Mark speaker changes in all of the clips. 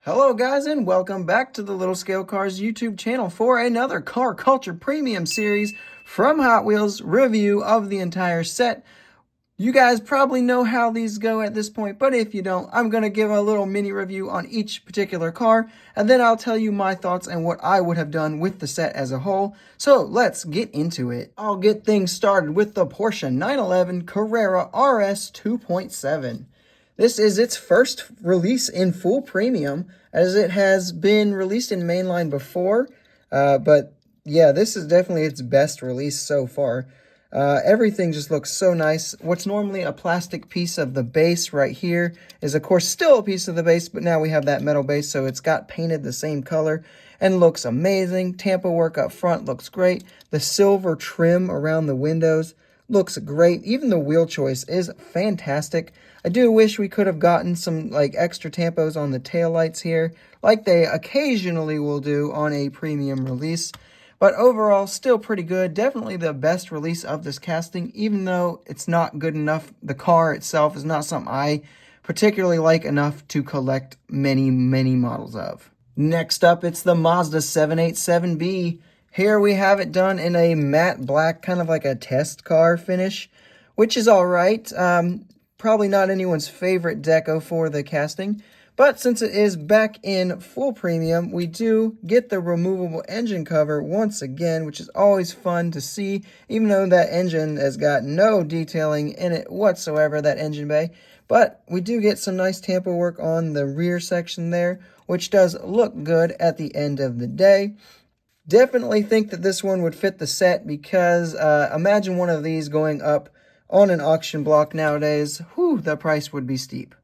Speaker 1: Hello guys and welcome back to the Little Scale Cars YouTube channel for another Car Culture Premium series from Hot Wheels review of the entire set. You guys probably know how these go at this point, but if you don't, I'm going to give a little mini review on each particular car, and then I'll tell you my thoughts and what I would have done with the set as a whole. So let's get into it. I'll get things started with the Porsche 911 Carrera RS 2.7. This is its first release in full premium, as it has been released in mainline before. But yeah, this is definitely its best release so far. Everything just looks so nice. What's normally a plastic piece of the base right here is, of course, still a piece of the base, but now we have that metal base, so it's got painted the same color and looks amazing. Tampa work up front looks great. The silver trim around the windows looks great. Even the wheel choice is fantastic. I do wish we could have gotten some extra tampos on the taillights here, like they occasionally will do on a premium release. But overall, still pretty good. Definitely the best release of this casting, even though it's not good enough. The car itself is not something I particularly like enough to collect many models of. Next up, it's the Mazda 787B. Here we have it done in a matte black, kind of like a test car finish, which is all right. Probably not anyone's favorite deco for the casting, but since it is back in full premium, we do get the removable engine cover once again, which is always fun to see, even though that engine has got no detailing in it whatsoever, that engine bay. But we do get some nice tampo work on the rear section there, which does look good at the end of the day. Definitely think that this one would fit the set because imagine one of these going up on an auction block nowadays. Whew, the price would be steep.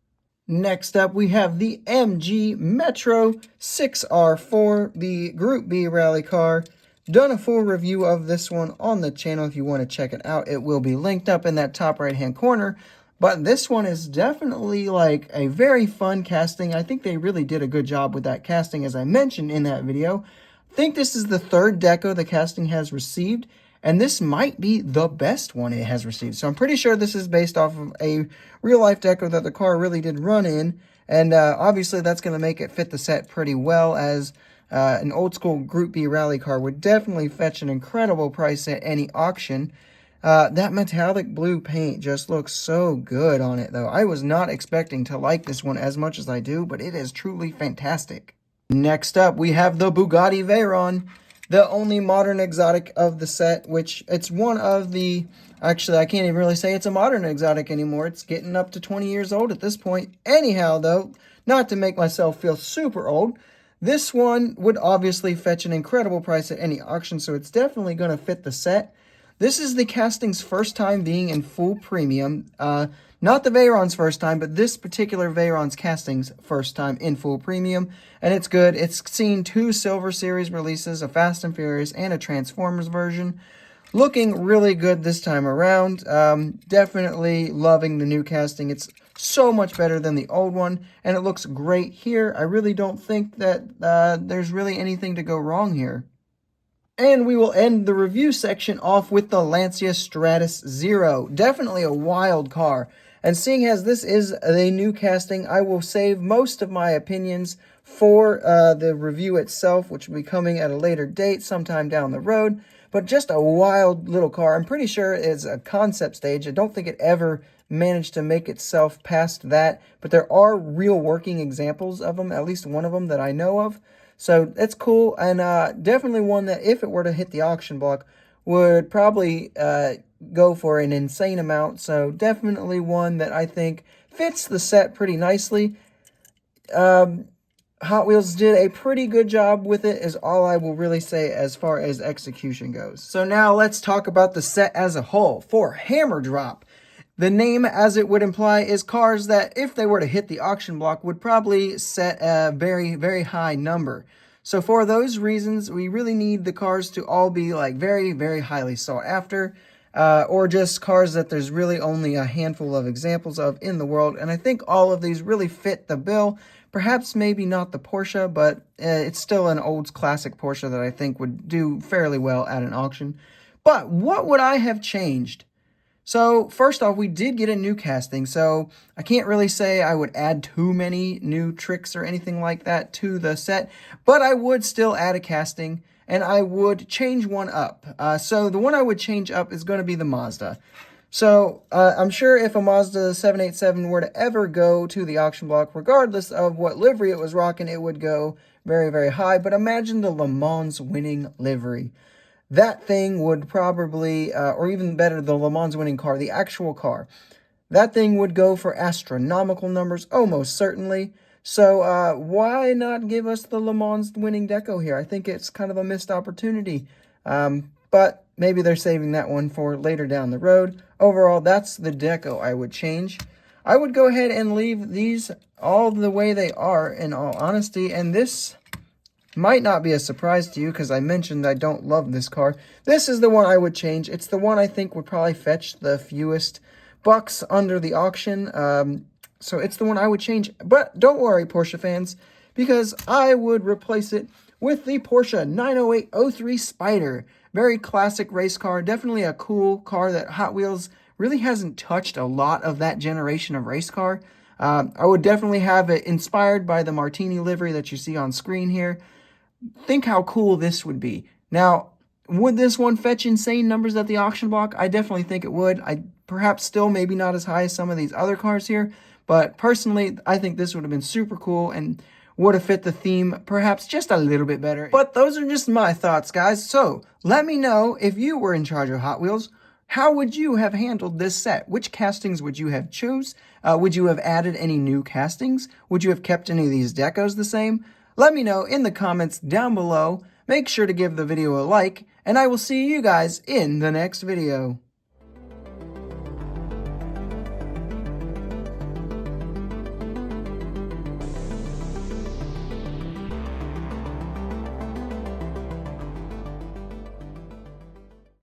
Speaker 1: Next up, we have the MG Metro 6R4, the Group B rally car. Done a full review of this one on the channel if you want to check it out. It will be linked up in that top right-hand corner. But this one is definitely like a very fun casting. I think they really did a good job with that casting, as I mentioned in that video. I think this is the third deco the casting has received, and this might be the best one it has received. So I'm pretty sure this is based off of a real-life deco that the car really did run in, and obviously that's going to make it fit the set pretty well, as an old-school Group B rally car would definitely fetch an incredible price at any auction. That metallic blue paint just looks so good on it, though. I was not expecting to like this one as much as I do, but it is truly fantastic. Next up, we have the Bugatti Veyron, the only modern exotic of the set, which it's one of the, actually, I can't even really say it's a modern exotic anymore. It's getting up to 20 years old at this point. Anyhow, though, not to make myself feel super old, this one would obviously fetch an incredible price at any auction, so it's definitely going to fit the set. This is the casting's first time being in full premium. Not the Veyron's first time, but this particular Veyron's casting's first time in full premium. And it's good. It's seen 2 Silver Series releases, a Fast and Furious and a Transformers version. Looking really good this time around. Definitely loving the new casting. It's so much better than the old one, and it looks great here. I really don't think that there's really anything to go wrong here. And we will end the review section off with the Lancia Stratus Zero. Definitely a wild car. And seeing as this is a new casting, I will save most of my opinions for the review itself, which will be coming at a later date sometime down the road. But just a wild little car. I'm pretty sure it's a concept stage. I don't think it ever managed to make itself past that. But there are real working examples of them, at least one of them that I know of. So it's cool, and definitely one that if it were to hit the auction block would probably go for an insane amount. So definitely one that I think fits the set pretty nicely. Hot Wheels did a pretty good job with it is all I will really say as far as execution goes. So now let's talk about the set as a whole. For Hammer Drop, the name, as it would imply, is cars that, if they were to hit the auction block, would probably set a very high number. So for those reasons, we really need the cars to all be very highly sought after, or just cars that there's really only a handful of examples of in the world. And I think all of these really fit the bill. Perhaps maybe not the Porsche, but it's still an old classic Porsche that I think would do fairly well at an auction. But what would I have changed? So first off, we did get a new casting, so I can't really say I would add too many new tricks or anything like that to the set, but I would still add a casting, and I would change one up. So the one I would change up is going to be the Mazda. So I'm sure if a Mazda 787 were to ever go to the auction block, regardless of what livery it was rocking, it would go very, very high. But imagine the Le Mans winning livery. That thing would probably, or even better, the Le Mans winning car, the actual car. That thing would go for astronomical numbers, almost certainly. So why not give us the Le Mans winning deco here? I think it's kind of a missed opportunity. But maybe they're saving that one for later down the road. Overall, that's the deco I would change. I would go ahead and leave these all the way they are, in all honesty, and this might not be a surprise to you because I mentioned I don't love this car. This is the one I would change. It's the one I think would probably fetch the fewest bucks under the auction. So it's the one I would change. But don't worry, Porsche fans, because I would replace it with the Porsche 908 Spider. Very classic race car. Definitely a cool car that Hot Wheels really hasn't touched a lot of that generation of race car. I would definitely have it inspired by the Martini livery that you see on screen here. Think how cool this would be. Now, would this one fetch insane numbers at the auction block? I definitely think it would. I perhaps still maybe not as high as some of these other cars here, but personally, I think this would have been super cool and would have fit the theme perhaps just a little bit better. But those are just my thoughts, guys. So let me know if you were in charge of Hot Wheels. How would you have handled this set? Which castings would you have chose? Would you have added any new castings? Would you have kept any of these decos the same? Let me know in the comments down below. Make sure to give the video a like, and I will see you guys in the next video.